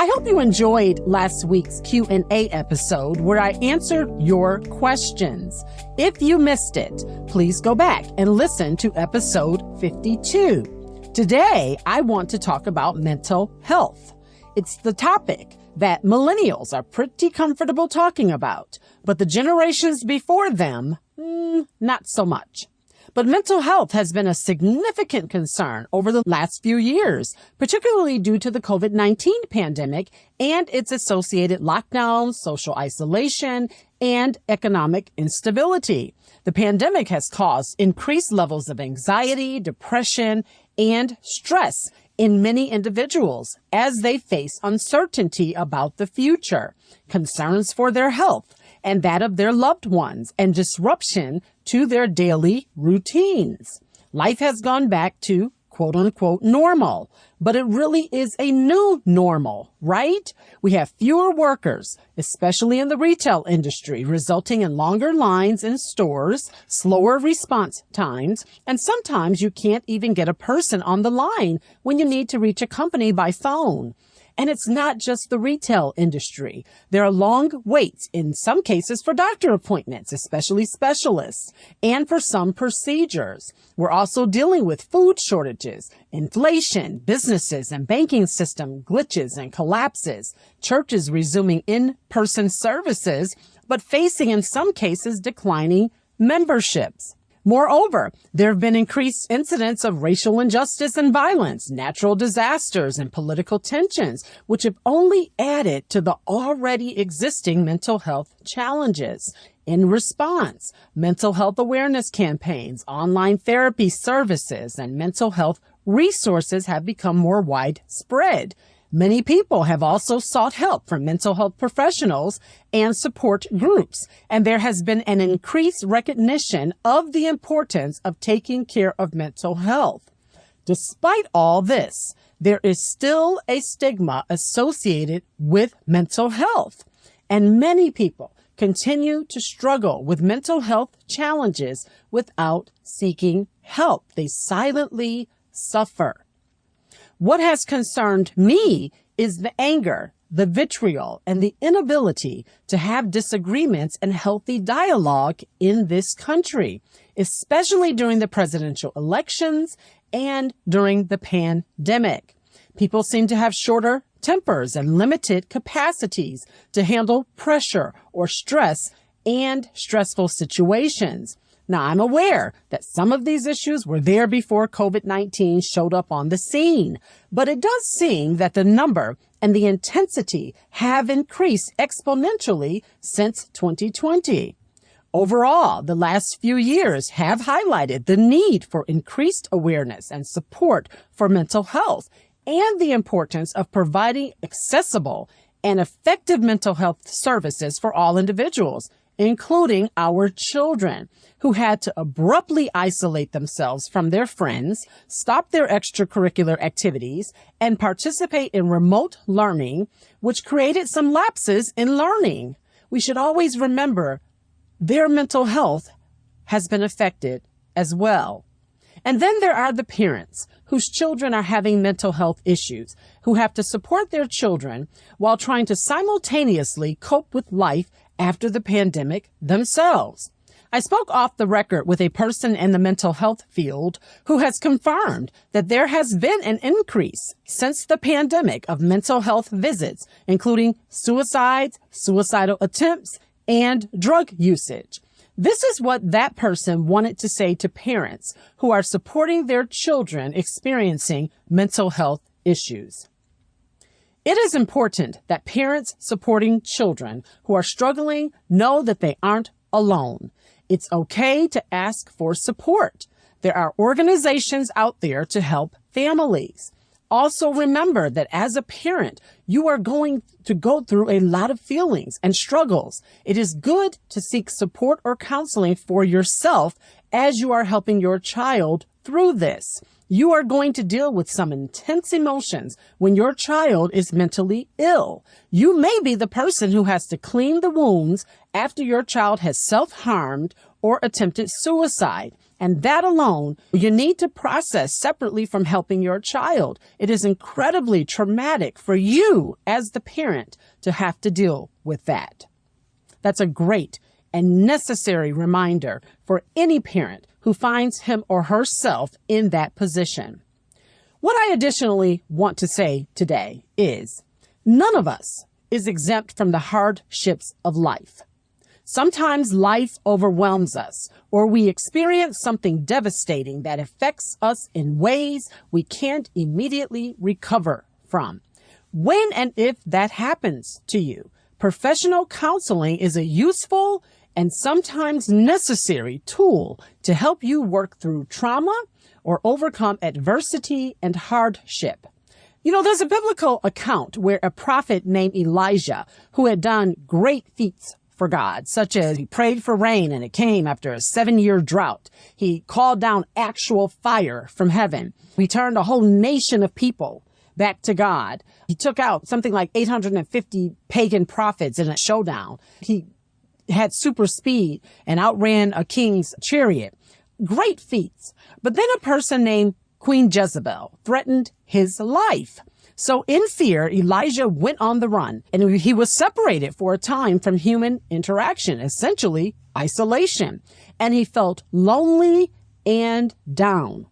I hope you enjoyed last week's Q&A episode where I answered your questions. If you missed it, please go back and listen to episode 52. Today, I want to talk about mental health. It's the topic that millennials are pretty comfortable talking about, but the generations before them, not so much. But mental health has been a significant concern over the last few years, particularly due to the COVID-19 pandemic and its associated lockdowns, social isolation, and economic instability. The pandemic has caused increased levels of anxiety, depression, and stress in many individuals as they face uncertainty about the future, concerns for their health, and that of their loved ones, and disruption to their daily routines. Life has gone back to quote unquote normal, but it really is a new normal, right? We have fewer workers, especially in the retail industry, resulting in longer lines in stores, slower response times, and sometimes you can't even get a person on the line when you need to reach a company by phone. And it's not just the retail industry. There are long waits in some cases for doctor appointments, especially specialists, and for some procedures. We're also dealing with food shortages, inflation, businesses and banking system glitches and collapses, churches resuming in-person services, but facing in some cases declining memberships. Moreover, there have been increased incidents of racial injustice and violence, natural disasters, and political tensions, which have only added to the already existing mental health challenges. In response, mental health awareness campaigns, online therapy services, and mental health resources have become more widespread. Many people have also sought help from mental health professionals and support groups, and there has been an increased recognition of the importance of taking care of mental health. Despite all this, there is still a stigma associated with mental health, and many people continue to struggle with mental health challenges without seeking help. They silently suffer. What has concerned me is the anger, the vitriol, and the inability to have disagreements and healthy dialogue in this country, especially during the presidential elections and during the pandemic. People seem to have shorter tempers and limited capacities to handle pressure or stress and stressful situations. Now, I'm aware that some of these issues were there before COVID-19 showed up on the scene, but it does seem that the number and the intensity have increased exponentially since 2020. Overall, the last few years have highlighted the need for increased awareness and support for mental health and the importance of providing accessible and effective mental health services for all individuals, including our children, who had to abruptly isolate themselves from their friends, stop their extracurricular activities, and participate in remote learning, which created some lapses in learning. We should always remember their mental health has been affected as well. And then there are the parents whose children are having mental health issues, who have to support their children while trying to simultaneously cope with life after the pandemic themselves. I spoke off the record with a person in the mental health field who has confirmed that there has been an increase since the pandemic of mental health visits, including suicides, suicidal attempts, and drug usage. This is what that person wanted to say to parents who are supporting their children experiencing mental health issues. It is important that parents supporting children who are struggling know that they aren't alone. It's okay to ask for support. There are organizations out there to help families. Also remember that as a parent, you are going to go through a lot of feelings and struggles. It is good to seek support or counseling for yourself as you are helping your child through this. You are going to deal with some intense emotions when your child is mentally ill. You may be the person who has to clean the wounds after your child has self-harmed or attempted suicide. And that alone, you need to process separately from helping your child. It is incredibly traumatic for you as the parent to have to deal with that. That's a great and necessary reminder for any parent who finds him or herself in that position. What I additionally want to say today is none of us is exempt from the hardships of life. Sometimes life overwhelms us, or we experience something devastating that affects us in ways we can't immediately recover from. When and if that happens to you, professional counseling is a useful and sometimes necessary tool to help you work through trauma or overcome adversity and hardship. You know, there's a biblical account where a prophet named Elijah, who had done great feats for God, such as he prayed for rain and it came after a 7-year drought. He called down actual fire from heaven. He turned a whole nation of people back to God. He took out something like 850 pagan prophets in a showdown. He had super speed and outran a king's chariot. Great feats. But then a person named Queen Jezebel threatened his life. So in fear, Elijah went on the run, and he was separated for a time from human interaction, essentially isolation. And he felt lonely and down.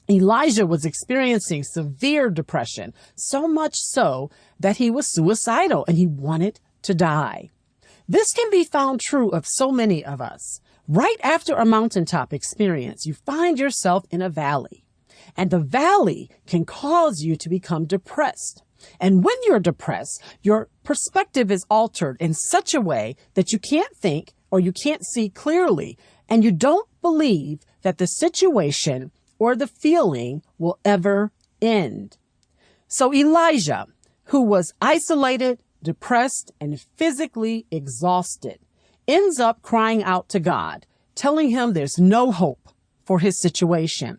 Elijah was experiencing severe depression, so much so that he was suicidal and he wanted to die. This can be found true of so many of us. Right after a mountaintop experience, you find yourself in a valley. And the valley can cause you to become depressed. And when you're depressed, your perspective is altered in such a way that you can't think or you can't see clearly. And you don't believe that the situation or the feeling will ever end. So Elijah, who was isolated, depressed, and physically exhausted, ends up crying out to God, telling him there's no hope for his situation.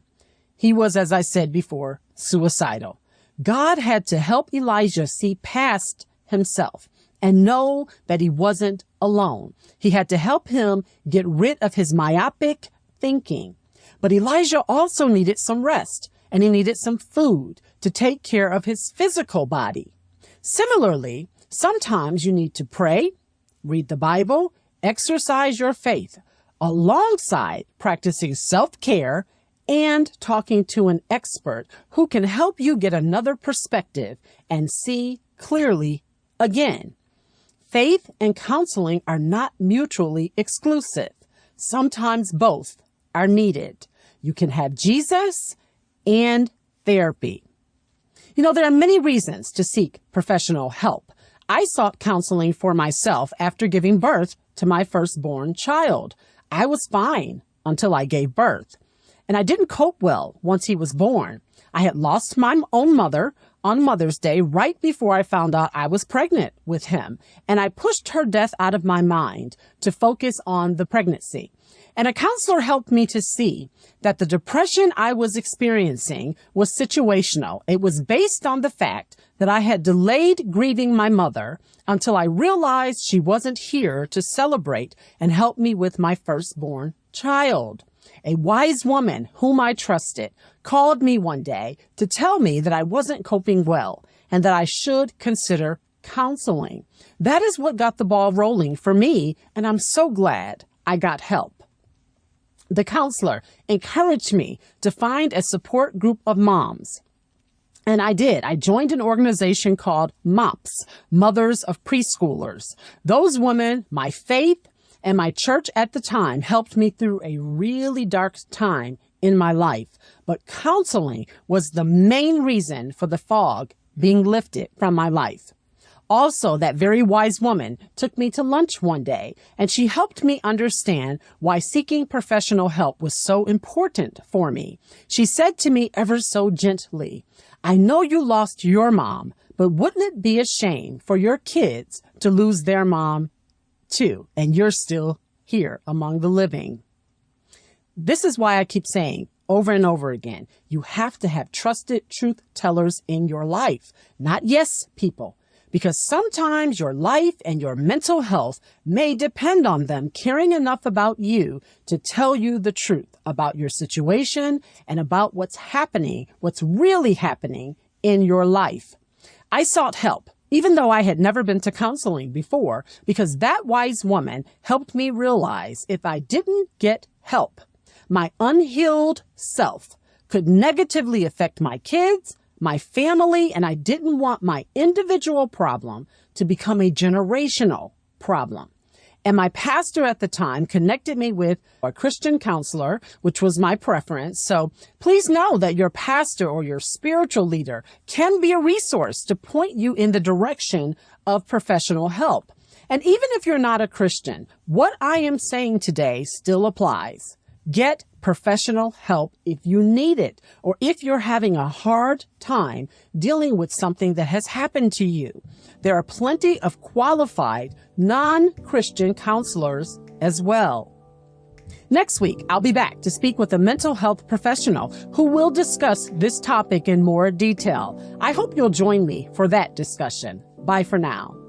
He was, as I said before, suicidal. God had to help Elijah see past himself and know that he wasn't alone. He had to help him get rid of his myopic thinking. But Elijah also needed some rest, and he needed some food to take care of his physical body. Similarly, sometimes you need to pray, read the Bible, exercise your faith, alongside practicing self-care and talking to an expert who can help you get another perspective and see clearly again. Faith and counseling are not mutually exclusive. Sometimes both are needed. You can have Jesus and therapy. You know, there are many reasons to seek professional help. I sought counseling for myself after giving birth to my firstborn child. I was fine until I gave birth. And I didn't cope well once he was born. I had lost my own mother on Mother's Day right before I found out I was pregnant with him. And I pushed her death out of my mind to focus on the pregnancy. And a counselor helped me to see that the depression I was experiencing was situational. It was based on the fact that I had delayed grieving my mother until I realized she wasn't here to celebrate and help me with my firstborn child. A wise woman whom I trusted called me one day to tell me that I wasn't coping well and that I should consider counseling. That is what got the ball rolling for me, and I'm so glad I got help. The counselor encouraged me to find a support group of moms. And I did. I joined an organization called MOPS, Mothers of Preschoolers. Those women, my faith, and my church at the time helped me through a really dark time in my life. But counseling was the main reason for the fog being lifted from my life. Also, that very wise woman took me to lunch one day, and she helped me understand why seeking professional help was so important for me. She said to me ever so gently, "I know you lost your mom, but wouldn't it be a shame for your kids to lose their mom too, and you're still here among the living?" This is why I keep saying over and over again, you have to have trusted truth tellers in your life, not yes people. because sometimes your life and your mental health may depend on them caring enough about you to tell you the truth about your situation and about what's really happening in your life. I sought help, even though I had never been to counseling before, because that wise woman helped me realize if I didn't get help, my unhealed self could negatively affect my kids, my family, and I didn't want my individual problem to become a generational problem. And my pastor at the time connected me with a Christian counselor, which was my preference. So please know that your pastor or your spiritual leader can be a resource to point you in the direction of professional help. And even if you're not a Christian, what I am saying today still applies. Get professional help if you need it, or if you're having a hard time dealing with something that has happened to you. There are plenty of qualified non-Christian counselors as well. Next week, I'll be back to speak with a mental health professional who will discuss this topic in more detail. I hope you'll join me for that discussion. Bye for now.